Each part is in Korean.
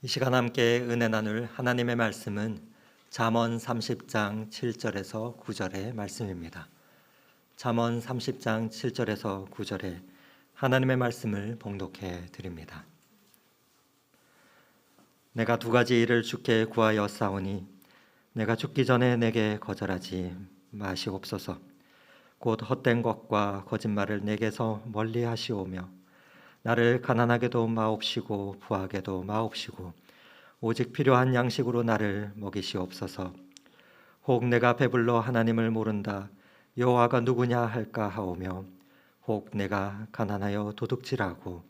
이 시간 함께 은혜 나눌 하나님의 말씀은 잠언 30장 7절에서 9절의 말씀입니다. 잠언 30장 7절에서 9절에 하나님의 말씀을 봉독해 드립니다. 내가 두 가지 일을 주께 구하여 싸우니 내가 죽기 전에 내게 거절하지 마시옵소서. 곧 헛된 것과 거짓말을 내게서 멀리 하시오며 나를 가난하게도 마옵시고 부하게도 마옵시고 오직 필요한 양식으로 나를 먹이시옵소서. 혹 내가 배불러 하나님을 모른다 여호와가 누구냐 할까 하오며 혹 내가 가난하여 도둑질하고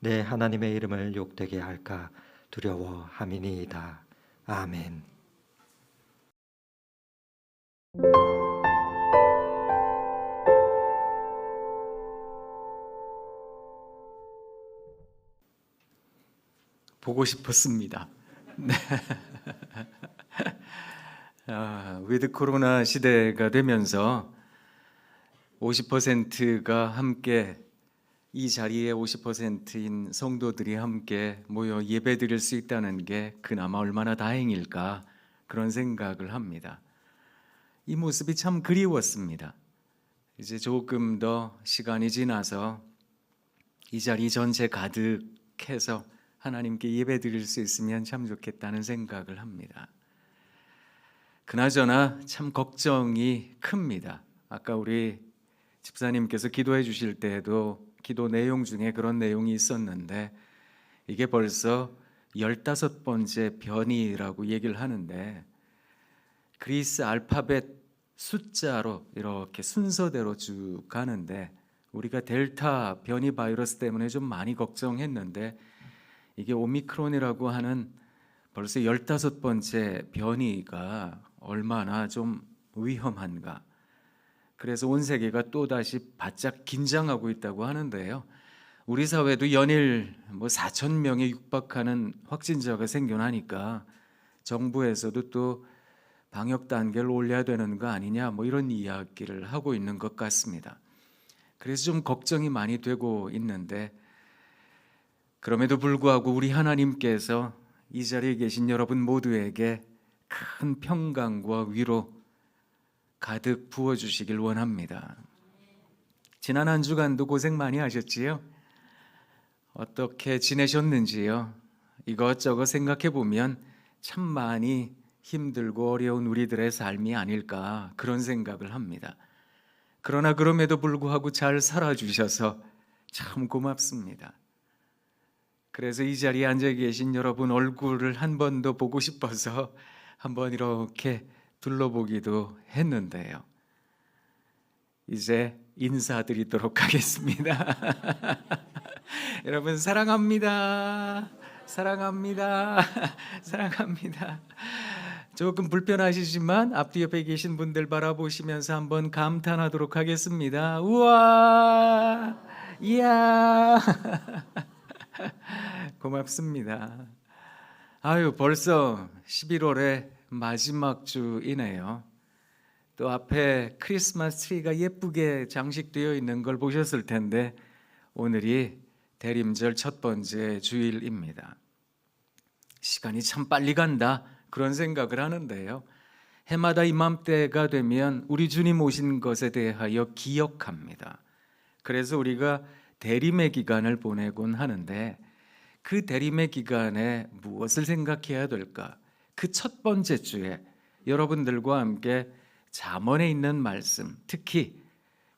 내 하나님의 이름을 욕되게 할까 두려워함이니이다. 아멘. 보고 싶었습니다. 네. 위드 코로나 시대가 되면서 50%가 함께 이 자리에 50%인 성도들이 함께 모여 예배드릴 수 있다는 게 그나마 얼마나 다행일까 그런 생각을 합니다. 이 모습이 참 그리웠습니다. 이제 조금 더 시간이 지나서 이 자리 전체 가득해서 하나님께 예배 드릴 수 있으면 참 좋겠다는 생각을 합니다. 그나저나 참 걱정이 큽니다. 아까 우리 집사님께서 기도해 주실 때에도 기도 내용 중에 그런 내용이 있었는데 이게 벌써 15번째 변이라고 얘기를 하는데 그리스 알파벳 숫자로 이렇게 순서대로 쭉 가는데 우리가 델타 변이 바이러스 때문에 좀 많이 걱정했는데 이게 오미크론이라고 하는 벌써 15번째 변이가 얼마나 좀 위험한가. 그래서 온 세계가 또다시 바짝 긴장하고 있다고 하는데요. 우리 사회도 연일 4,000명에 육박하는 확진자가 생겨나니까 정부에서도 또 방역 단계를 올려야 되는 거 아니냐 이런 이야기를 하고 있는 것 같습니다. 그래서 좀 걱정이 많이 되고 있는데 그럼에도 불구하고 우리 하나님께서 이 자리에 계신 여러분 모두에게 큰 평강과 위로 가득 부어주시길 원합니다. 지난 한 주간도 고생 많이 하셨지요? 어떻게 지내셨는지요? 이것저것 생각해 보면 참 많이 힘들고 어려운 우리들의 삶이 아닐까 그런 생각을 합니다. 그러나 그럼에도 불구하고 잘 살아주셔서 참 고맙습니다. 그래서 이 자리에 앉아 계신 여러분 얼굴을 한 번 더 보고 싶어서 한번 이렇게 둘러보기도 했는데요. 이제 인사드리도록 하겠습니다. 여러분 사랑합니다. 사랑합니다. 사랑합니다. 조금 불편하시지만 앞뒤 옆에 계신 분들 바라보시면서 한번 감탄하도록 하겠습니다. 우와! 이야! 고맙습니다. 벌써 11월의 마지막 주이네요. 또 앞에 크리스마스 트리가 예쁘게 장식되어 있는 걸 보셨을 텐데 오늘이 대림절 첫 번째 주일입니다. 시간이 참 빨리 간다 그런 생각을 하는데요. 해마다 이맘때가 되면 우리 주님 오신 것에 대하여 기억합니다. 그래서 우리가 대림의 기간을 보내곤 하는데 그 대림의 기간에 무엇을 생각해야 될까? 그 첫 번째 주에 여러분들과 함께 잠언에 있는 말씀, 특히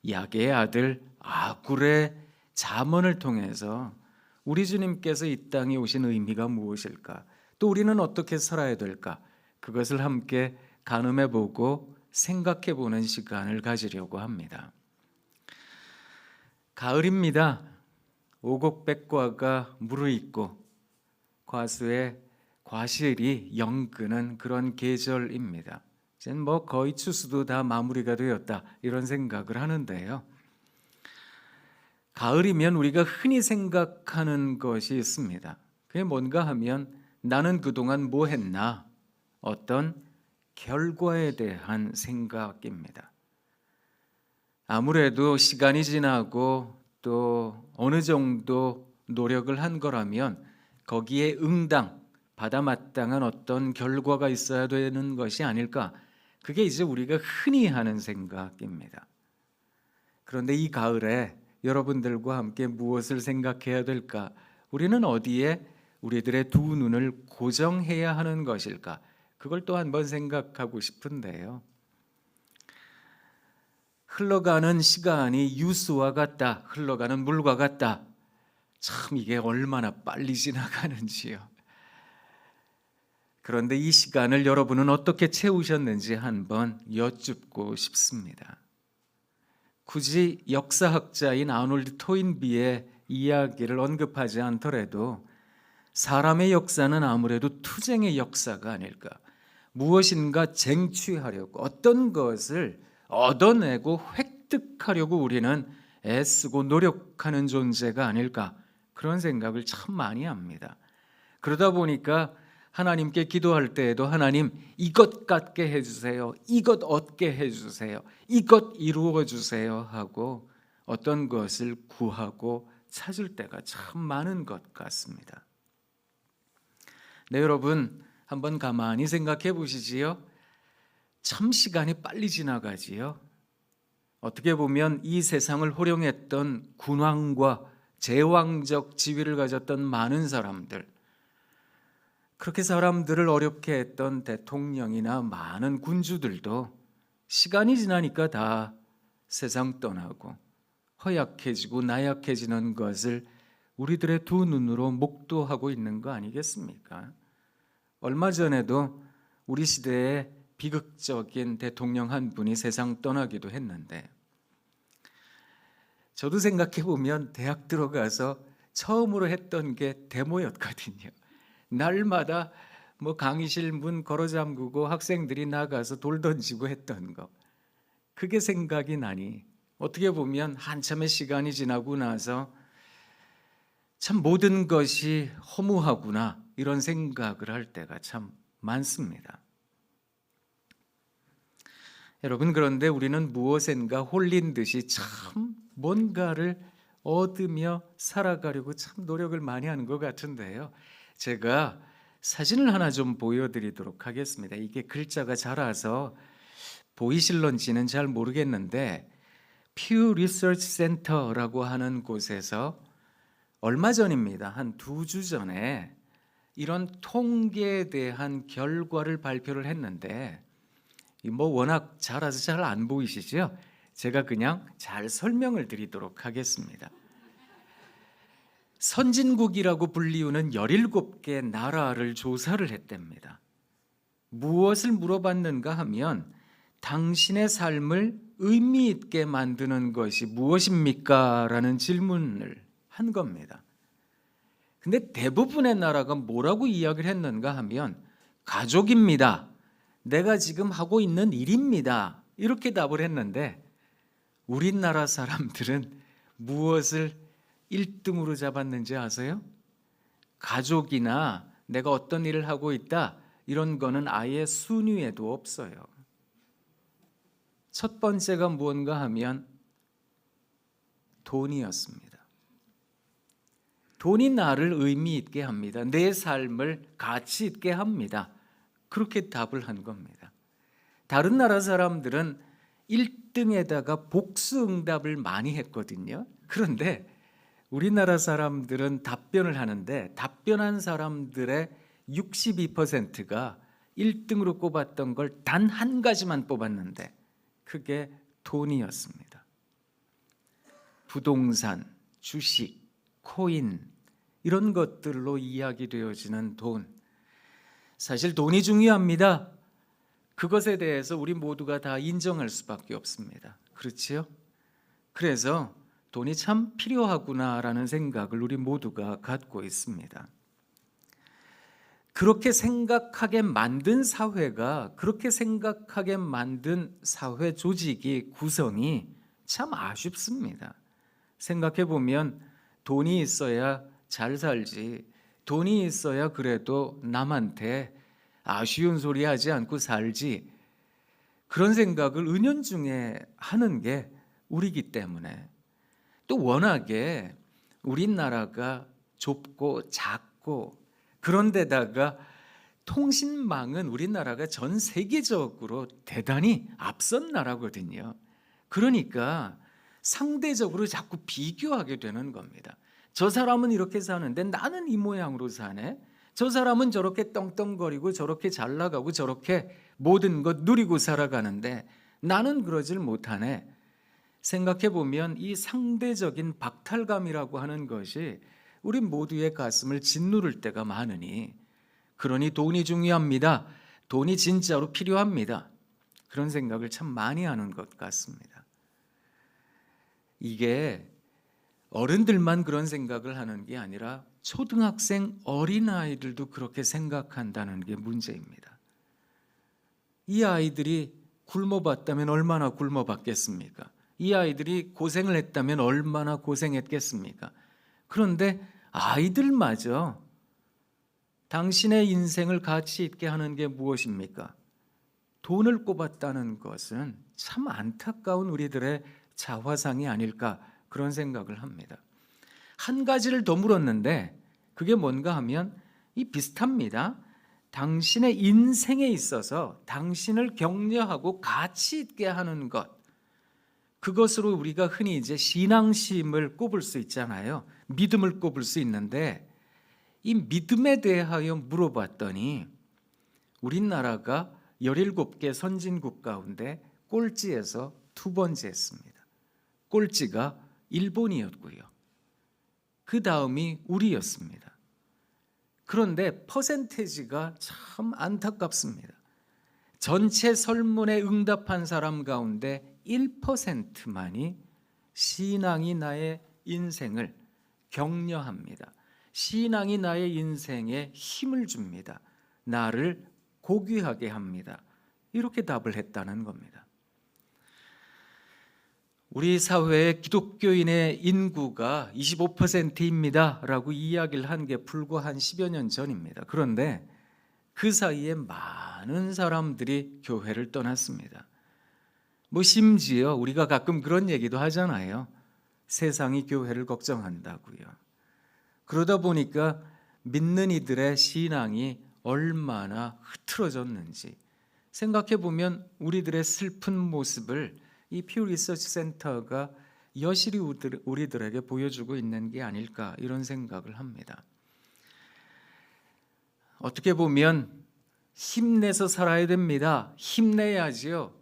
야게의 아들 아굴의 잠언을 통해서 우리 주님께서 이 땅에 오신 의미가 무엇일까? 또 우리는 어떻게 살아야 될까? 그것을 함께 가늠해보고 생각해보는 시간을 가지려고 합니다. 가을입니다. 오곡백과가 무르익고 과수의 과실이 영끄는 그런 계절입니다. 이제는 거의 추수도 다 마무리가 되었다 이런 생각을 하는데요. 가을이면 우리가 흔히 생각하는 것이 있습니다. 그게 뭔가 하면 나는 그동안 뭐 했나? 어떤 결과에 대한 생각입니다. 아무래도 시간이 지나고 또 어느 정도 노력을 한 거라면 거기에 응당 받아 마땅한 어떤 결과가 있어야 되는 것이 아닐까? 그게 이제 우리가 흔히 하는 생각입니다. 그런데 이 가을에 여러분들과 함께 무엇을 생각해야 될까? 우리는 어디에 우리들의 두 눈을 고정해야 하는 것일까? 그걸 또 한번 생각하고 싶은데요. 흘러가는 시간이 유수와 같다. 흘러가는 물과 같다. 참 이게 얼마나 빨리 지나가는지요. 그런데 이 시간을 여러분은 어떻게 채우셨는지 한번 여쭙고 싶습니다. 굳이 역사학자인 아놀드 토인비의 이야기를 언급하지 않더라도 사람의 역사는 아무래도 투쟁의 역사가 아닐까. 무엇인가 쟁취하려고 어떤 것을 얻어내고 획득하려고 우리는 애쓰고 노력하는 존재가 아닐까. 그런 생각을 참 많이 합니다. 그러다 보니까 하나님께 기도할 때에도 하나님 이것 갖게 해주세요. 이것 얻게 해주세요. 이것 이루어 주세요 하고 어떤 것을 구하고 찾을 때가 참 많은 것 같습니다. 네, 여러분 한번 가만히 생각해 보시지요. 참 시간이 빨리 지나가지요. 어떻게 보면 이 세상을 호령했던 군왕과 제왕적 지위를 가졌던 많은 사람들, 그렇게 사람들을 어렵게 했던 대통령이나 많은 군주들도 시간이 지나니까 다 세상 떠나고 허약해지고 나약해지는 것을 우리들의 두 눈으로 목도하고 있는 거 아니겠습니까? 얼마 전에도 우리 시대의 비극적인 대통령 한 분이 세상 떠나기도 했는데, 저도 생각해 보면 대학 들어가서 처음으로 했던 게 데모였거든요. 날마다 강의실 문 걸어 잠그고 학생들이 나가서 돌 던지고 했던 거, 그게 생각이 나니 어떻게 보면 한참의 시간이 지나고 나서 참 모든 것이 허무하구나 이런 생각을 할 때가 참 많습니다. 여러분, 그런데 우리는 무엇인가 홀린 듯이 참 뭔가를 얻으며 살아가려고 참 노력을 많이 하는 것 같은데요. 제가 사진을 하나 좀 보여드리도록 하겠습니다. 이게 글자가 작아서 보이실런지는 잘 모르겠는데 퓨 리서치 센터라고 하는 곳에서 얼마 전입니다. 한 2주 전에 이런 통계에 대한 결과를 발표를 했는데 워낙 작아서 잘 안 보이시죠? 제가 그냥 잘 설명을 드리도록 하겠습니다. 선진국이라고 불리우는 17개 나라를 조사를 했답니다. 무엇을 물어봤는가 하면 당신의 삶을 의미 있게 만드는 것이 무엇입니까? 라는 질문을 한 겁니다. 근데 대부분의 나라가 뭐라고 이야기를 했는가 하면 가족입니다. 내가 지금 하고 있는 일입니다. 이렇게 답을 했는데 우리나라 사람들은 무엇을 1등으로 잡았는지 아세요? 가족이나 내가 어떤 일을 하고 있다 이런 거는 아예 순위에도 없어요. 첫 번째가 무언가 하면 돈이었습니다. 돈이 나를 의미 있게 합니다. 내 삶을 가치 있게 합니다. 그렇게 답을 한 겁니다. 다른 나라 사람들은 1등에다가 복수응답을 많이 했거든요. 그런데 우리나라 사람들은 답변을 하는데 답변한 사람들의 62%가 1등으로 꼽았던 걸 단 한 가지만 뽑았는데 그게 돈이었습니다. 부동산, 주식, 코인 이런 것들로 이야기되어지는 돈. 사실 돈이 중요합니다. 그것에 대해서 우리 모두가 다 인정할 수밖에 없습니다. 그렇지요? 그래서 돈이 참 필요하구나라는 생각을 우리 모두가 갖고 있습니다. 그렇게 생각하게 만든 사회가, 그렇게 생각하게 만든 사회 조직이 구성이 참 아쉽습니다. 생각해 보면 돈이 있어야 잘 살지, 돈이 있어야 그래도 남한테 아쉬운 소리 하지 않고 살지, 그런 생각을 은연중에 하는 게 우리이기 때문에, 또 워낙에 우리나라가 좁고 작고 그런 데다가 통신망은 우리나라가 전 세계적으로 대단히 앞선 나라거든요. 그러니까 상대적으로 자꾸 비교하게 되는 겁니다. 저 사람은 이렇게 사는데 나는 이 모양으로 사네. 저 사람은 저렇게 떵떵거리고 저렇게 잘 나가고 저렇게 모든 것 누리고 살아가는데 나는 그러질 못하네. 생각해 보면 이 상대적인 박탈감이라고 하는 것이 우리 모두의 가슴을 짓누를 때가 많으니, 그러니 돈이 중요합니다. 돈이 진짜로 필요합니다. 그런 생각을 참 많이 하는 것 같습니다. 이게 어른들만 그런 생각을 하는 게 아니라 초등학생 어린아이들도 그렇게 생각한다는 게 문제입니다. 이 아이들이 굶어봤다면 얼마나 굶어봤겠습니까? 이 아이들이 고생을 했다면 얼마나 고생했겠습니까? 그런데 아이들마저 당신의 인생을 가치 있게 하는 게 무엇입니까? 돈을 꼽았다는 것은 참 안타까운 우리들의 자화상이 아닐까, 그런 생각을 합니다. 한 가지를 더 물었는데 그게 뭔가 하면 이 비슷합니다. 당신의 인생에 있어서 당신을 격려하고 가치 있게 하는 것, 그것으로 우리가 흔히 이제 신앙심을 꼽을 수 있잖아요. 믿음을 꼽을 수 있는데, 이 믿음에 대하여 물어봤더니 우리나라가 17개 선진국 가운데 꼴찌에서 두 번째 했습니다. 꼴찌가 일본이었고요. 그 다음이 우리였습니다. 그런데 퍼센테이지가 참 안타깝습니다. 전체 설문에 응답한 사람 가운데 1%만이 신앙이 나의 인생을 격려합니다. 신앙이 나의 인생에 힘을 줍니다. 나를 고귀하게 합니다. 이렇게 답을 했다는 겁니다. 우리 사회의 기독교인의 인구가 25%입니다 라고 이야기를 한 게 불과 한 10여 년 전입니다. 그런데 그 사이에 많은 사람들이 교회를 떠났습니다. 심지어 우리가 가끔 그런 얘기도 하잖아요. 세상이 교회를 걱정한다고요. 그러다 보니까 믿는 이들의 신앙이 얼마나 흐트러졌는지 생각해 보면 우리들의 슬픈 모습을 이 퓨 리서치 센터가 여실히 우리들에게 보여주고 있는 게 아닐까, 이런 생각을 합니다. 어떻게 보면 힘내서 살아야 됩니다. 힘내야지요.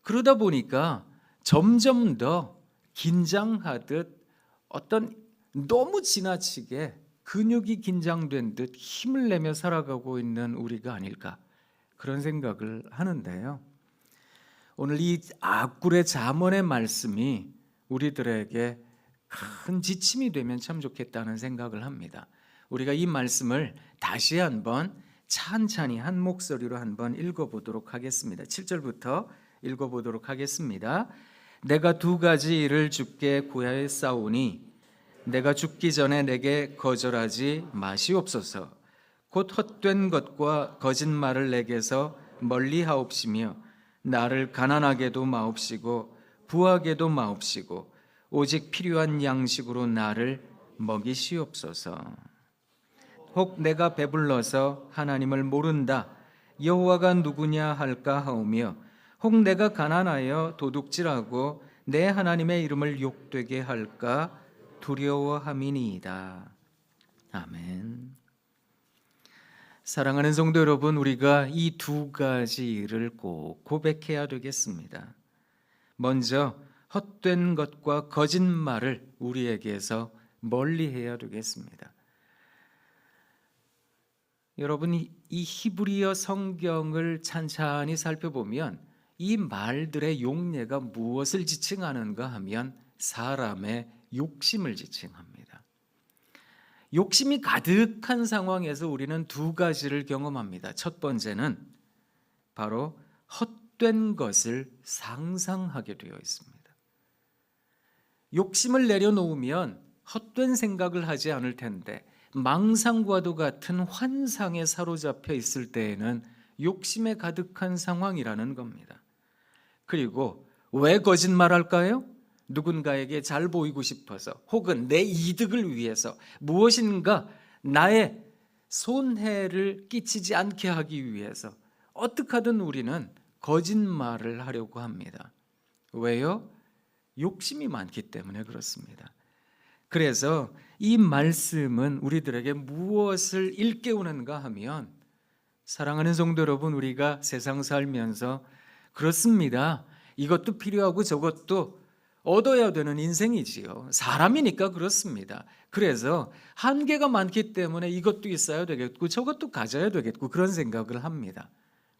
그러다 보니까 점점 더 긴장하듯 어떤 너무 지나치게 근육이 긴장된 듯 힘을 내며 살아가고 있는 우리가 아닐까, 그런 생각을 하는데요. 오늘 이 악굴의 잠언의 말씀이 우리들에게 큰 지침이 되면 참 좋겠다는 생각을 합니다. 우리가 이 말씀을 다시 한번 찬찬히 한 목소리로 한번 읽어보도록 하겠습니다. 7절부터 읽어보도록 하겠습니다. 내가 두 가지 일을 주께 구하였사오니 내가 죽기 전에 내게 거절하지 마시옵소서. 곧 헛된 것과 거짓말을 내게서 멀리하옵시며 나를 가난하게도 마옵시고 부하게도 마옵시고 오직 필요한 양식으로 나를 먹이시옵소서. 혹 내가 배불러서 하나님을 모른다 여호와가 누구냐 할까 하오며 혹 내가 가난하여 도둑질하고 내 하나님의 이름을 욕되게 할까 두려워함이니이다. 아멘. 사랑하는 성도 여러분, 우리가 이 두 가지 일을 꼭 고백해야 되겠습니다. 먼저 헛된 것과 거짓말을 우리에게서 멀리해야 되겠습니다. 여러분, 이 히브리어 성경을 찬찬히 살펴보면 이 말들의 용례가 무엇을 지칭하는가 하면 사람의 욕심을 지칭합니다. 욕심이 가득한 상황에서 우리는 두 가지를 경험합니다. 첫 번째는 바로 헛된 것을 상상하게 되어 있습니다. 욕심을 내려놓으면 헛된 생각을 하지 않을 텐데 망상과도 같은 환상에 사로잡혀 있을 때에는 욕심에 가득한 상황이라는 겁니다. 그리고 왜 거짓말할까요? 누군가에게 잘 보이고 싶어서, 혹은 내 이득을 위해서, 무엇인가 나의 손해를 끼치지 않게 하기 위해서 어떻게 하든 우리는 거짓말을 하려고 합니다. 왜요? 욕심이 많기 때문에 그렇습니다. 그래서 이 말씀은 우리들에게 무엇을 일깨우는가 하면, 사랑하는 성도 여러분, 우리가 세상 살면서 그렇습니다. 이것도 필요하고 저것도 얻어야 되는 인생이지요. 사람이니까 그렇습니다. 그래서 한계가 많기 때문에 이것도 있어야 되겠고 저것도 가져야 되겠고 그런 생각을 합니다.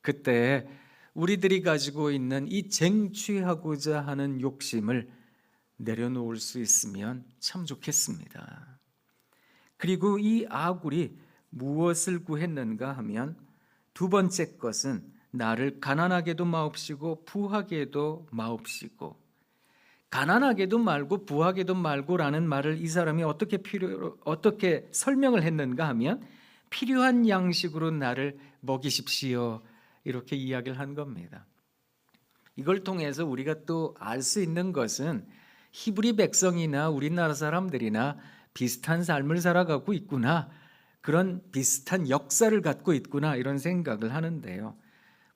그때 우리들이 가지고 있는 이 쟁취하고자 하는 욕심을 내려놓을 수 있으면 참 좋겠습니다. 그리고 이 아굴이 무엇을 구했는가 하면, 두 번째 것은 나를 가난하게도 마옵시고 부하게도 마옵시고. 가난하게도 말고 부하게도 말고라는 말을 이 사람이 어떻게 설명을 했는가 하면, 필요한 양식으로 나를 먹이십시오, 이렇게 이야기를 한 겁니다. 이걸 통해서 우리가 또 알 수 있는 것은 히브리 백성이나 우리나라 사람들이나 비슷한 삶을 살아가고 있구나, 그런 비슷한 역사를 갖고 있구나, 이런 생각을 하는데요.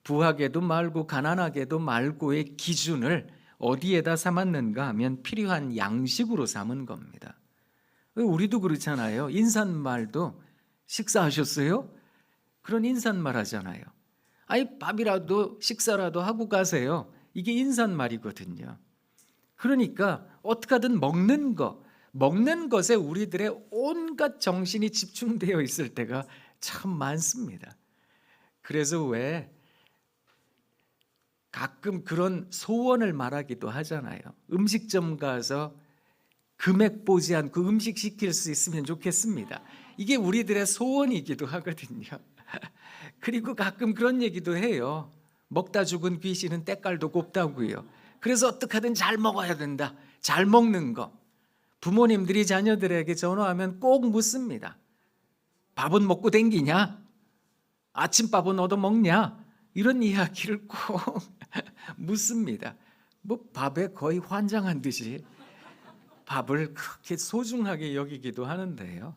부하게도 말고 가난하게도 말고의 기준을 어디에다 삼았는가 하면 필요한 양식으로 삼은 겁니다. 우리도 그렇잖아요. 인사말도 식사하셨어요? 그런 인사말 하잖아요. 아니, 밥이라도 식사라도 하고 가세요. 이게 인사말이거든요. 그러니까 어떻게 하든 먹는 것에 우리들의 온갖 정신이 집중되어 있을 때가 참 많습니다. 그래서 왜 가끔 그런 소원을 말하기도 하잖아요. 음식점 가서 금액 보지 않고 음식 시킬 수 있으면 좋겠습니다. 이게 우리들의 소원이기도 하거든요. 그리고 가끔 그런 얘기도 해요. 먹다 죽은 귀신은 때깔도 곱다고요. 그래서 어떻게 하든 잘 먹어야 된다. 잘 먹는 거. 부모님들이 자녀들에게 전화하면 꼭 묻습니다. 밥은 먹고 댕기냐? 아침밥은 얻어 먹냐? 이런 이야기를 꼭 묻습니다. 뭐 밥에 거의 환장한 듯이 밥을 그렇게 소중하게 여기기도 하는데요.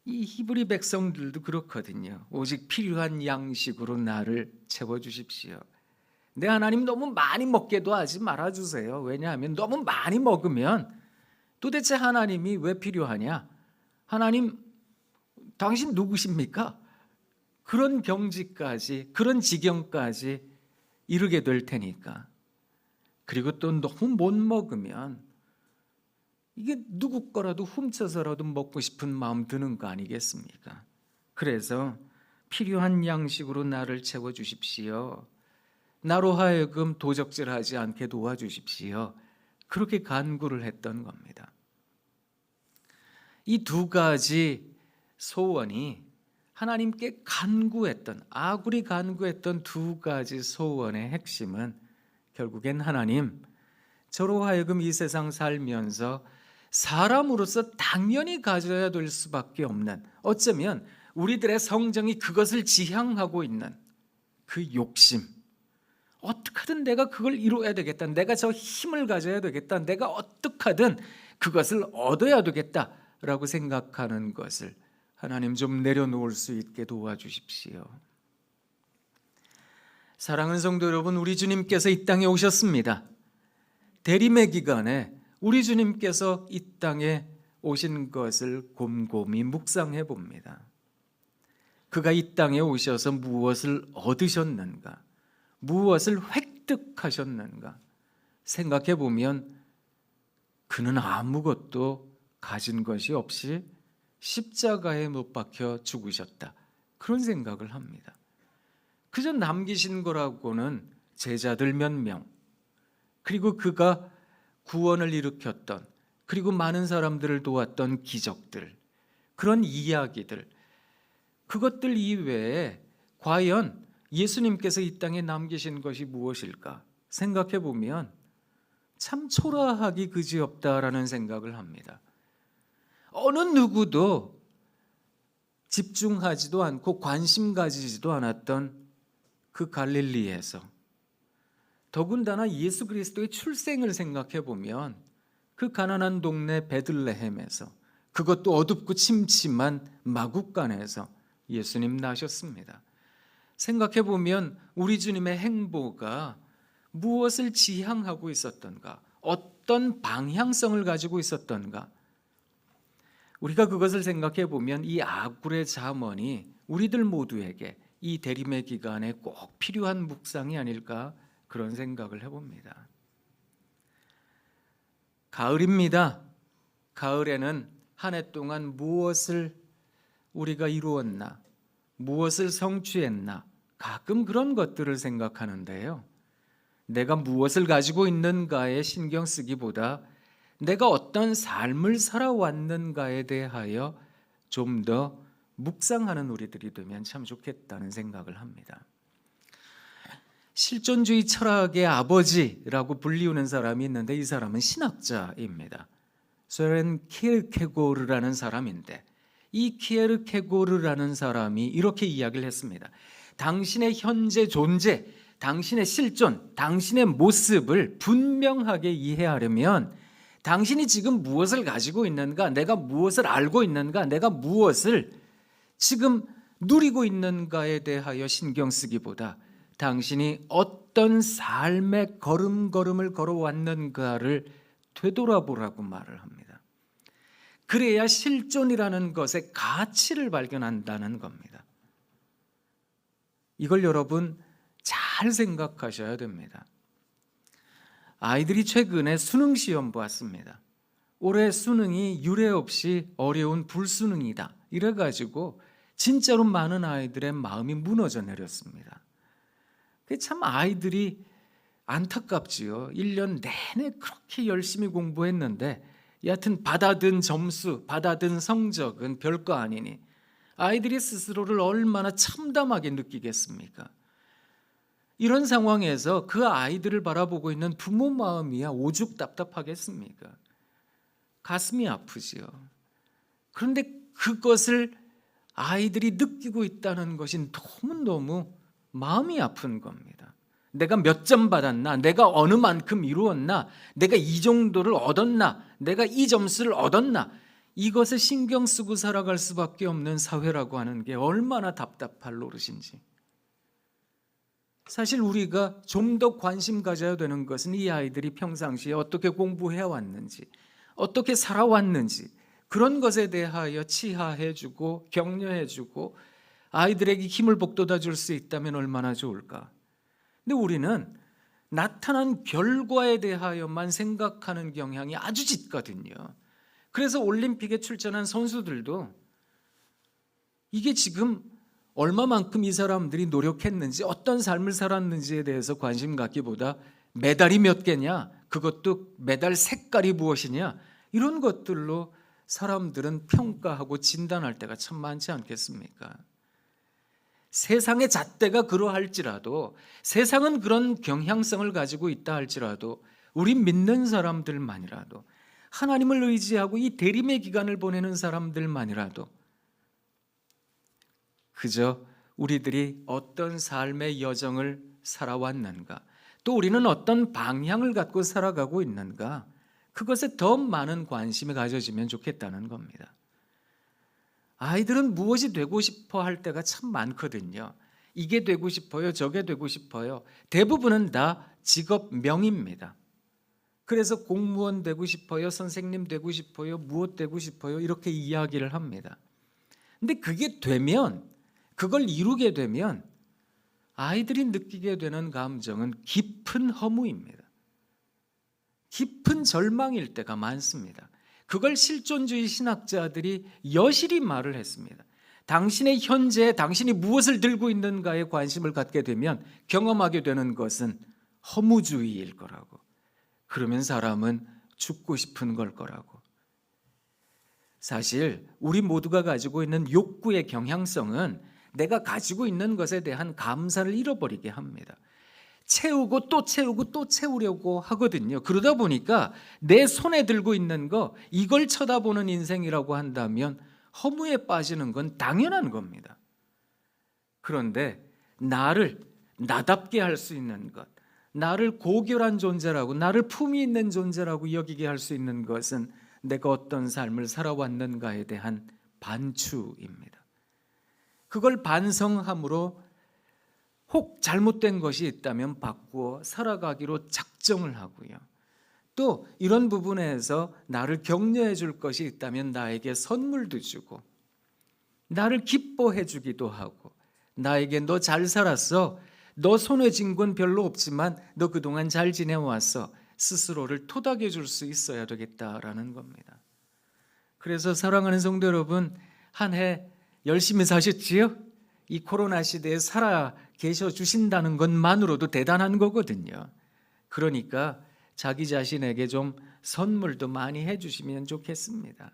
이 히브리 백성들도 그렇거든요. 오직 필요한 양식으로 나를 채워주십시오. 내 하나님 너무 많이 먹게도 하지 말아주세요. 왜냐하면 너무 많이 먹으면 도대체 하나님이 왜 필요하냐? 하나님, 당신 누구십니까? 그런 경지까지, 그런 지경까지 이르게 될 테니까. 그리고 또 너무 못 먹으면 이게 누구 거라도 훔쳐서라도 먹고 싶은 마음 드는 거 아니겠습니까? 그래서 필요한 양식으로 나를 채워주십시오. 나로 하여금 도적질하지 않게 도와주십시오. 그렇게 간구를 했던 겁니다. 이 두 가지 소원이 하나님께 간구했던, 아굴이 간구했던 두 가지 소원의 핵심은 결국엔 하나님, 저로 하여금 이 세상 살면서 사람으로서 당연히 가져야 될 수밖에 없는, 어쩌면 우리들의 성정이 그것을 지향하고 있는 그 욕심, 어떻게든 내가 그걸 이루어야 되겠다, 내가 저 힘을 가져야 되겠다, 내가 어떻게든 그것을 얻어야 되겠다라고 생각하는 것을 하나님 좀 내려놓을 수 있게 도와주십시오. 사랑하는 성도 여러분, 우리 주님께서 이 땅에 오셨습니다. 대림의 기간에 우리 주님께서 이 땅에 오신 것을 곰곰이 묵상해 봅니다. 그가 이 땅에 오셔서 무엇을 얻으셨는가, 무엇을 획득하셨는가 생각해 보면 그는 아무것도 가진 것이 없이 십자가에 못 박혀 죽으셨다, 그런 생각을 합니다. 그저 남기신 거라고는 제자들 몇 명, 그리고 그가 구원을 일으켰던, 그리고 많은 사람들을 도왔던 기적들, 그런 이야기들, 그것들 이외에 과연 예수님께서 이 땅에 남기신 것이 무엇일까 생각해 보면 참 초라하기 그지없다라는 생각을 합니다. 어느 누구도 집중하지도 않고 관심 가지지도 않았던 그 갈릴리에서, 더군다나 예수 그리스도의 출생을 생각해 보면 그 가난한 동네 베들레헴에서, 그것도 어둡고 침침한 마국간에서 예수님 나셨습니다. 생각해 보면 우리 주님의 행보가 무엇을 지향하고 있었던가, 어떤 방향성을 가지고 있었던가, 우리가 그것을 생각해 보면 이 아굴의 잠언이 우리들 모두에게 이 대림의 기간에 꼭 필요한 묵상이 아닐까, 그런 생각을 해봅니다. 가을입니다. 가을에는 한 해 동안 무엇을 우리가 이루었나, 무엇을 성취했나, 가끔 그런 것들을 생각하는데요. 내가 무엇을 가지고 있는가에 신경 쓰기보다 내가 어떤 삶을 살아왔는가에 대하여 좀 더 묵상하는 우리들이 되면 참 좋겠다는 생각을 합니다. 실존주의 철학의 아버지라고 불리우는 사람이 있는데 이 사람은 신학자입니다. 소렌 키르케고르라는 사람인데, 이 키르케고르라는 사람이 이렇게 이야기를 했습니다. 당신의 현재 존재, 당신의 실존, 당신의 모습을 분명하게 이해하려면 당신이 지금 무엇을 가지고 있는가, 내가 무엇을 알고 있는가, 내가 무엇을 지금 누리고 있는가에 대하여 신경 쓰기보다 당신이 어떤 삶의 걸음걸음을 걸어왔는가를 되돌아보라고 말을 합니다. 그래야 실존이라는 것의 가치를 발견한다는 겁니다. 이걸 여러분 잘 생각하셔야 됩니다. 아이들이 최근에 수능 시험 보았습니다. 올해 수능이 유례 없이 어려운 불수능이다, 이래가지고 진짜로 많은 아이들의 마음이 무너져 내렸습니다. 참 아이들이 안타깝지요. 1년 내내 그렇게 열심히 공부했는데 여하튼 받아든 점수, 받아든 성적은 별거 아니니 아이들이 스스로를 얼마나 참담하게 느끼겠습니까? 이런 상황에서 그 아이들을 바라보고 있는 부모 마음이야 오죽 답답하겠습니까? 가슴이 아프지요. 그런데 그것을 아이들이 느끼고 있다는 것이 너무너무 마음이 아픈 겁니다. 내가 몇 점 받았나, 내가 어느 만큼 이루었나, 내가 이 정도를 얻었나, 내가 이 점수를 얻었나, 이것에 신경 쓰고 살아갈 수밖에 없는 사회라고 하는 게 얼마나 답답할 노릇인지. 사실 우리가 좀 더 관심 가져야 되는 것은 이 아이들이 평상시에 어떻게 공부해왔는지, 어떻게 살아왔는지, 그런 것에 대하여 치하해주고 격려해주고 아이들에게 힘을 북돋아 줄 수 있다면 얼마나 좋을까. 근데 우리는 나타난 결과에 대하여만 생각하는 경향이 아주 짙거든요. 그래서 올림픽에 출전한 선수들도 이게 지금 얼마만큼 이 사람들이 노력했는지, 어떤 삶을 살았는지에 대해서 관심 갖기보다 메달이 몇 개냐, 그것도 메달 색깔이 무엇이냐, 이런 것들로 사람들은 평가하고 진단할 때가 참 많지 않겠습니까? 세상의 잣대가 그러할지라도, 세상은 그런 경향성을 가지고 있다 할지라도, 우리 믿는 사람들만이라도, 하나님을 의지하고 이 대림의 기간을 보내는 사람들만이라도 그저 우리들이 어떤 삶의 여정을 살아왔는가, 또 우리는 어떤 방향을 갖고 살아가고 있는가, 그것에 더 많은 관심이 가져지면 좋겠다는 겁니다. 아이들은 무엇이 되고 싶어 할 때가 참 많거든요. 이게 되고 싶어요, 저게 되고 싶어요. 대부분은 다 직업명입니다. 그래서 공무원 되고 싶어요, 선생님 되고 싶어요, 무엇 되고 싶어요, 이렇게 이야기를 합니다. 근데 그게 되면, 그걸 이루게 되면 아이들이 느끼게 되는 감정은 깊은 허무입니다. 깊은 절망일 때가 많습니다. 그걸 실존주의 신학자들이 여실히 말을 했습니다. 당신의 현재에 당신이 무엇을 들고 있는가에 관심을 갖게 되면 경험하게 되는 것은 허무주의일 거라고. 그러면 사람은 죽고 싶은 걸 거라고. 사실 우리 모두가 가지고 있는 욕구의 경향성은 내가 가지고 있는 것에 대한 감사를 잃어버리게 합니다. 채우고 또 채우고 또 채우려고 하거든요. 그러다 보니까 내 손에 들고 있는 거, 이걸 쳐다보는 인생이라고 한다면 허무에 빠지는 건 당연한 겁니다. 그런데 나를 나답게 할 수 있는 것, 나를 고결한 존재라고, 나를 품위 있는 존재라고 여기게 할 수 있는 것은 내가 어떤 삶을 살아왔는가에 대한 반추입니다. 그걸 반성함으로 혹 잘못된 것이 있다면 바꾸어 살아가기로 작정을 하고요. 또 이런 부분에서 나를 격려해 줄 것이 있다면 나에게 선물도 주고 나를 기뻐해 주기도 하고 나에게 너 잘 살았어. 너 손에 쥔 건 별로 없지만 너 그동안 잘 지내왔어. 스스로를 토닥여 줄 수 있어야 되겠다라는 겁니다. 그래서 사랑하는 성도 여러분, 한 해 열심히 사셨지요? 이 코로나 시대에 살아 계셔 주신다는 것만으로도 대단한 거거든요. 그러니까 자기 자신에게 좀 선물도 많이 해주시면 좋겠습니다.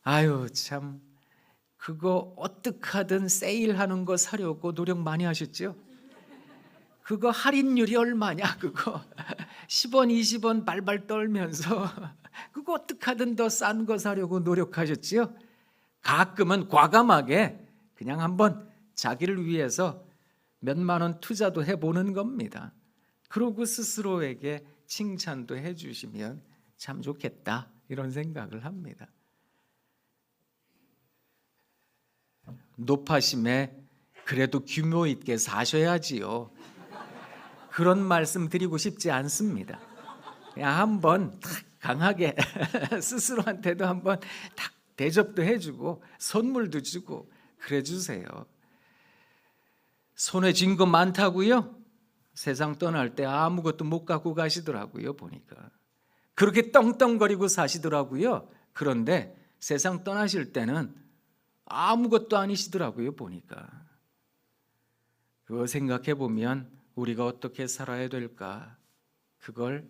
아유 참, 그거 어떡하든 세일하는 거 사려고 노력 많이 하셨죠? 그거 할인율이 얼마냐 그거 10원 20원 발발 떨면서 그거 어떡하든 더 싼 거 사려고 노력하셨지요? 가끔은 과감하게 그냥 한번 자기를 위해서 몇만 원 투자도 해보는 겁니다. 그러고 스스로에게 칭찬도 해주시면 참 좋겠다 이런 생각을 합니다. 높아심에 그래도 규모 있게 사셔야지요. 그런 말씀 드리고 싶지 않습니다. 그냥 한번 탁 강하게 스스로한테도 한번 탁 대접도 해주고 선물도 주고 그래 주세요. 손에 쥔 거 많다고요? 세상 떠날 때 아무것도 못 갖고 가시더라고요. 보니까 그렇게 떵떵거리고 사시더라고요. 그런데 세상 떠나실 때는 아무것도 아니시더라고요. 보니까 그거 생각해 보면 우리가 어떻게 살아야 될까, 그걸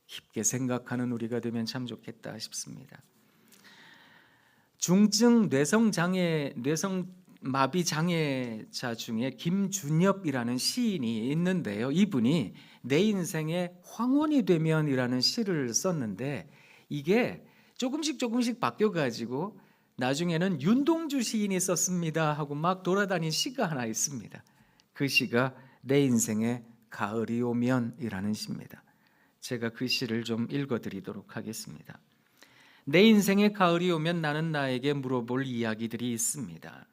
깊게 생각하는 우리가 되면 참 좋겠다 싶습니다. 중증 뇌성마비 장애자 중에 김준엽이라는 시인이 있는데요. 이분이 내 인생의 황혼이 되면이라는 시를 썼는데 이게 조금씩 바뀌어가지고 나중에는 윤동주 시인이 썼습니다 하고 막 돌아다닌 시가 하나 있습니다. 그 시가 내 인생의 가을이 오면이라는 시입니다. 제가 그 시를 좀 읽어드리도록 하겠습니다. 내 인생의 가을이 오면 나는 나에게 물어볼 이야기들이 있습니다.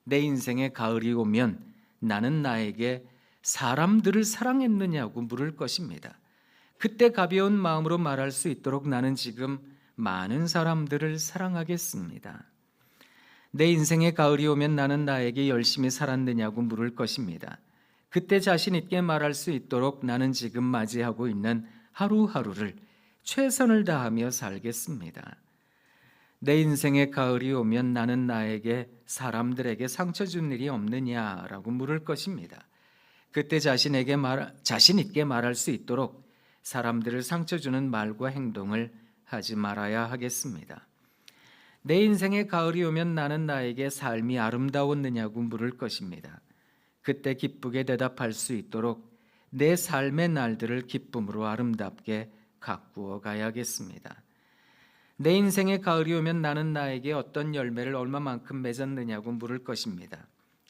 내 인생의 가을이 오면 나는 나에게 사람들을 사랑했느냐고 물을 것입니다. 그때 가벼운 마음으로 말할 수 있도록 나는 지금 많은 사람들을 사랑하겠습니다. 내 인생의 가을이 오면 나는 나에게 열심히 살았느냐고 물을 것입니다. 그때 자신 있게 말할 수 있도록 나는 지금 맞이하고 있는 하루하루를 최선을 다하며 살겠습니다. 내 인생의 가을이 오면 나는 나에게 사람들에게 상처 준 일이 없느냐라고 물을 것입니다. 그때 자신 있게 말할 수 있도록 사람들을 상처 주는 말과 행동을 하지 말아야 하겠습니다. 내 인생의 가을이 오면 나는 나에게 삶이 아름다웠느냐고 물을 것입니다. 그때 기쁘게 대답할 수 있도록 내 삶의 날들을 기쁨으로 아름답게 가꾸어 가야겠습니다. 내 인생의 가을이 오면 나는 나에게 어떤 열매를 얼마만큼 맺었느냐고 물을 것입니다.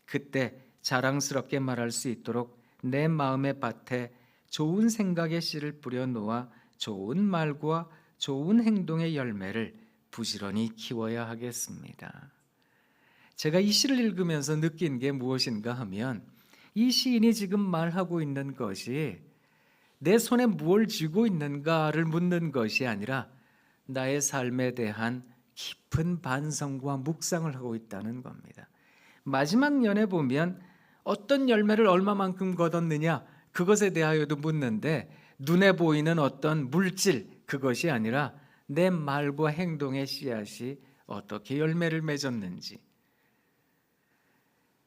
그때 자랑스럽게 말할 수 있도록 내 마음의 밭에 좋은 생각의 씨를 뿌려 놓아 좋은 말과 좋은 행동의 열매를 부지런히 키워야 하겠습니다. 제가 이 시를 읽으면서 느낀 게 무엇인가 하면 이 시인이 지금 말하고 있는 것이 내 손에 무엇을 쥐고 있는가를 묻는 것이 아니라 나의 삶에 대한 깊은 반성과 묵상을 하고 있다는 겁니다. 마지막 년에 보면 어떤 열매를 얼마만큼 거뒀느냐 그것에 대하여도 묻는데 눈에 보이는 어떤 물질 그것이 아니라 내 말과 행동의 씨앗이 어떻게 열매를 맺었는지,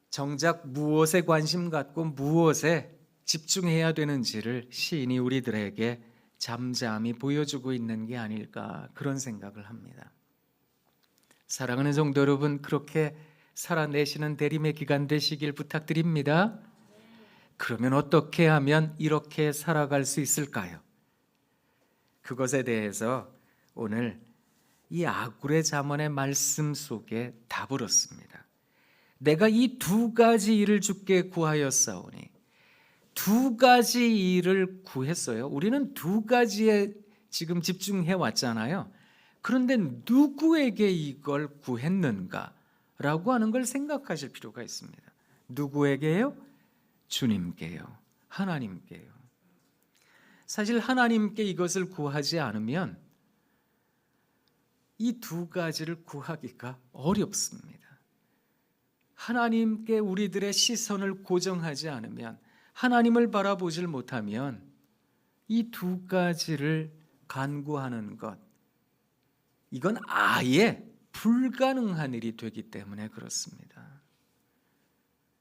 정작 무엇에 관심 갖고 무엇에 집중해야 되는지를 시인이 우리들에게 잠잠히 보여주고 있는 게 아닐까 그런 생각을 합니다. 사랑하는 성도 여러분, 그렇게 살아내시는 대림의 기간 되시길 부탁드립니다. 그러면 어떻게 하면 이렇게 살아갈 수 있을까요? 그것에 대해서 오늘 이 아굴의 잠언의 말씀 속에 답을 얻습니다. 내가 이 두 가지 일을 주께 구하였사오니, 두 가지 일을 구했어요. 우리는 두 가지의 지금 집중해 왔잖아요. 그런데 누구에게 이걸 구했는가라고 하는 걸 생각하실 필요가 있습니다. 누구에게요? 주님께요. 하나님께요. 사실 하나님께 이것을 구하지 않으면 이 두 가지를 구하기가 어렵습니다. 하나님께 우리들의 시선을 고정하지 않으면, 하나님을 바라보질 못하면 이 두 가지를 간구하는 것, 이건 아예 불가능한 일이 되기 때문에 그렇습니다.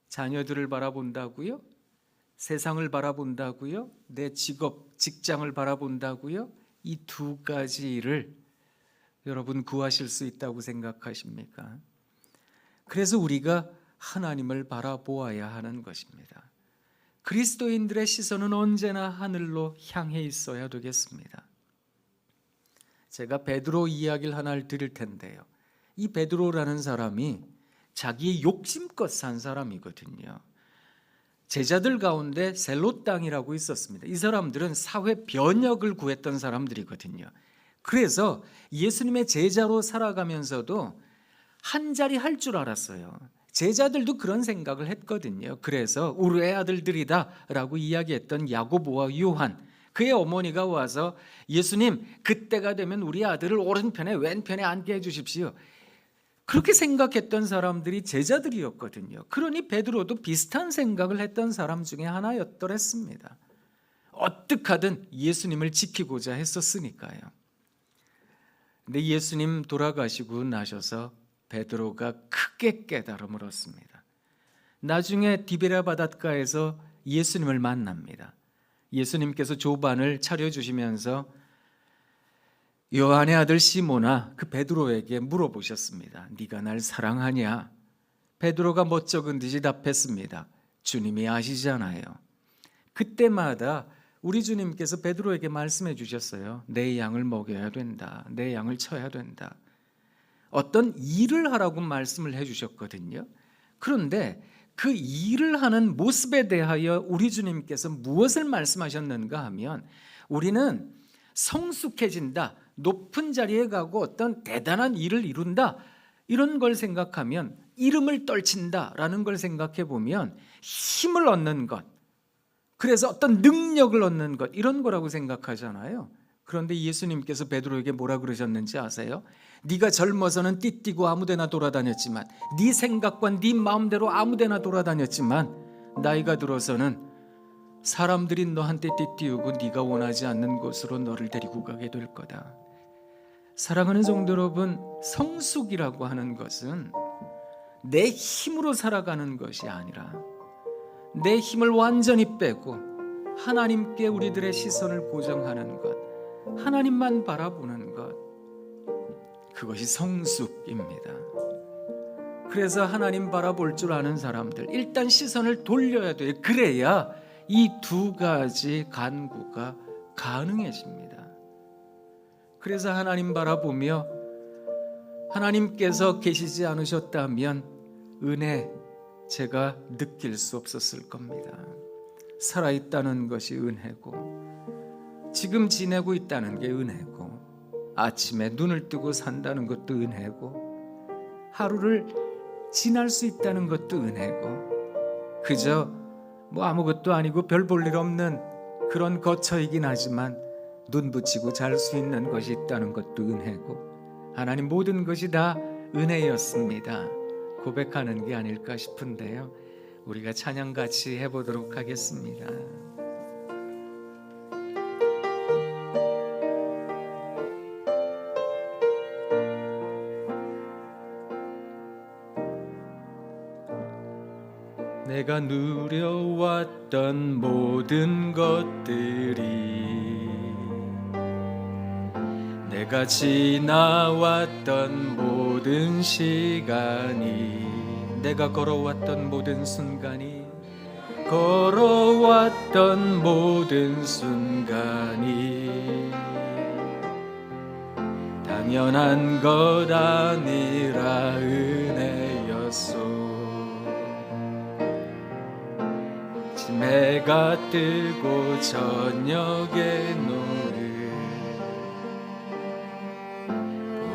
자녀들을 바라본다고요? 세상을 바라본다고요? 내 직업, 직장을 바라본다고요? 이 두 가지 일을 여러분 구하실 수 있다고 생각하십니까? 그래서 우리가 하나님을 바라보아야 하는 것입니다. 그리스도인들의 시선은 언제나 하늘로 향해 있어야 되겠습니다. 제가 베드로 이야기를 하나를 드릴 텐데요. 이 베드로라는 사람이 자기의 욕심껏 산 사람이거든요. 제자들 가운데 셀롯 당이라고 있었습니다. 이 사람들은 사회 변혁을 구했던 사람들이거든요. 그래서 예수님의 제자로 살아가면서도 한 자리 할 줄 알았어요. 제자들도 그런 생각을 했거든요. 그래서 우리의 아들들이다 라고 이야기했던 야고보와 요한, 그의 어머니가 와서 예수님, 그때가 되면 우리 아들을 오른편에 왼편에 앉게 해주십시오, 그렇게 생각했던 사람들이 제자들이었거든요. 그러니 베드로도 비슷한 생각을 했던 사람 중에 하나였더랬습니다. 어떻게 하든 예수님을 지키고자 했었으니까요. 근데 예수님 돌아가시고 나셔서 베드로가 크게 깨달음을 얻습니다. 나중에 디베랴 바닷가에서 예수님을 만납니다. 예수님께서 조반을 차려주시면서 요한의 아들 시몬아, 그 베드로에게 물어보셨습니다. 네가 날 사랑하냐? 베드로가 멋쩍은 듯이 답했습니다. 주님이 아시잖아요. 그때마다 우리 주님께서 베드로에게 말씀해 주셨어요. 내 양을 먹여야 된다. 내 양을 쳐야 된다. 어떤 일을 하라고 말씀을 해 주셨거든요. 그런데 그 일을 하는 모습에 대하여 우리 주님께서 무엇을 말씀하셨는가 하면, 우리는 성숙해진다, 높은 자리에 가고 어떤 대단한 일을 이룬다, 이런 걸 생각하면, 이름을 떨친다라는 걸 생각해 보면 힘을 얻는 것, 그래서 어떤 능력을 얻는 것, 이런 거라고 생각하잖아요. 그런데 예수님께서 베드로에게 뭐라 그러셨는지 아세요? 네가 젊어서는 띠띠고 아무데나 돌아다녔지만, 네 생각과 네 마음대로 아무데나 돌아다녔지만, 나이가 들어서는 사람들이 너한테 띠띠우고 네가 원하지 않는 곳으로 너를 데리고 가게 될 거다. 사랑하는 성도 여러분, 성숙이라고 하는 것은 내 힘으로 살아가는 것이 아니라 내 힘을 완전히 빼고 하나님께 우리들의 시선을 고정하는 것, 하나님만 바라보는 것, 그것이 성숙입니다. 그래서 하나님 바라볼 줄 아는 사람들, 일단 시선을 돌려야 돼요. 그래야 이 두 가지 간구가 가능해집니다. 그래서 하나님 바라보며 하나님께서 계시지 않으셨다면 은혜 제가 느낄 수 없었을 겁니다. 살아있다는 것이 은혜고, 지금 지내고 있다는 게 은혜고, 아침에 눈을 뜨고 산다는 것도 은혜고, 하루를 지날 수 있다는 것도 은혜고, 그저 뭐 아무것도 아니고 별 볼 일 없는 그런 거처이긴 하지만 눈 붙이고 잘 수 있는 것이 있다는 것도 은혜고, 하나님 모든 것이 다 은혜였습니다 고백하는 게 아닐까 싶은데요. 우리가 찬양 같이 해보도록 하겠습니다. 내가 누려왔던 모든 것들이, 내가 지나왔던 모든 시간이, 내가 걸어왔던 모든 순간이, 걸어왔던 모든 순간이 당연한 것 아니라 은혜였소. 해가 뜨고 저녁에 노을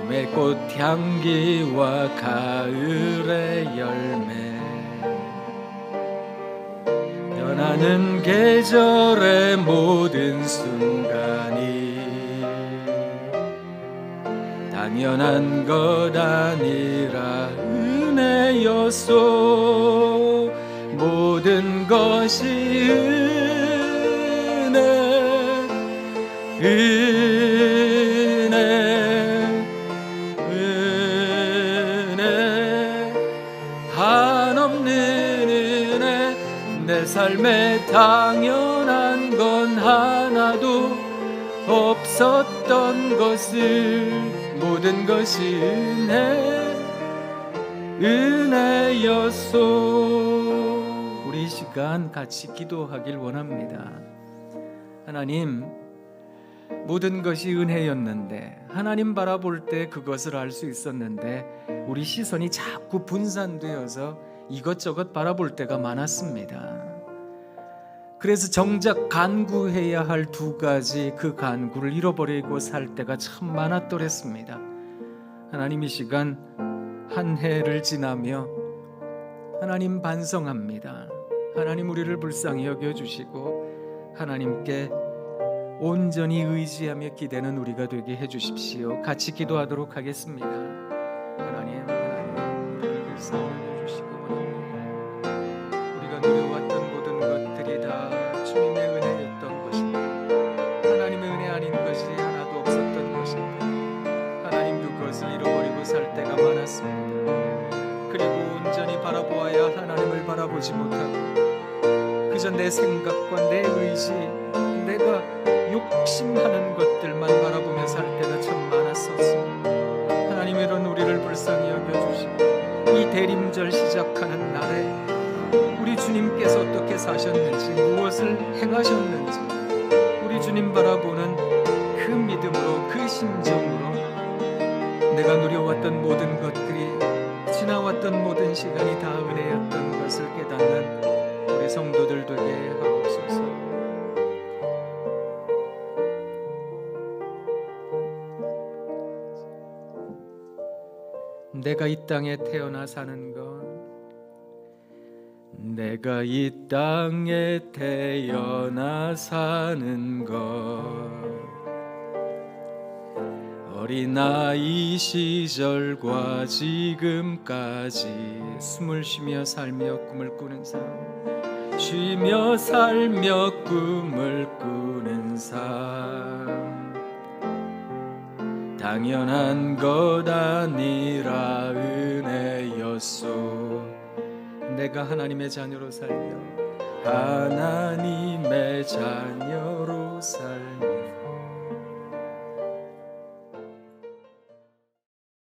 봄의 꽃향기와 가을의 열매 변하는 계절의 모든 순간이 당연한 것 아니라 은혜였소. 모든 것이 은혜 한없는 은혜. 내 삶에 당연한 건 하나도 없었던 것을 모든 것이 은혜였소. 우리 이 시간 같이 기도하길 원합니다. 하나님, 모든 것이 은혜였는데 하나님 바라볼 때 그것을 알 수 있었는데 우리 시선이 자꾸 분산되어서 이것저것 바라볼 때가 많았습니다. 그래서 정작 간구해야 할 두 가지 그 간구를 잃어버리고 살 때가 참 많았더랬습니다. 하나님, 이 시간 한 해를 지나며 하나님 반성합니다. 하나님, 우리를 불쌍히 여겨주시고 하나님께 온전히 의지하며 기대는 우리가 되게 해주십시오. 같이 기도하도록 하겠습니다. 하나님, 우리를 불쌍히 여겨주시고 우리가 누려왔던 모든 것들이 다 주님의 은혜였던 것인데 하나님의 은혜 아닌 것이 하나도 없었던 것인데 하나님, 그것을 잃어버리고 살 때가 많았습니다. 그리고 온전히 바라보아야 하나님을 바라보지 못하고 그저 내 생각과 내 의지, 내가 욕심하는 것들만 바라보며 살 때가 참 많았었습니다. 하나님, 이런 우리를 불쌍히 여겨주시고 이 대림절 시작하는 날에 우리 주님께서 어떻게 사셨는지, 무엇을 행하셨는지 우리 주님 바라보는 그 믿음으로, 그 심정으로 내가 누려왔던 모든 것들이, 지나왔던 모든 시간이 다 은혜였던 것을 깨닫는 우리 성도들 되게 하옵소서. 내가 이 땅에 태어나 사는 것, 내가 이 땅에 태어나 사는 것, 어린아이 시절과 지금까지 숨을 쉬며 살며 꿈을 꾸는 삶, 쉬며 살며 꿈을 꾸는 삶, 당연한 것 아니라 은혜였소. 내가 하나님의 자녀로 살며 하나님의 자녀로 살며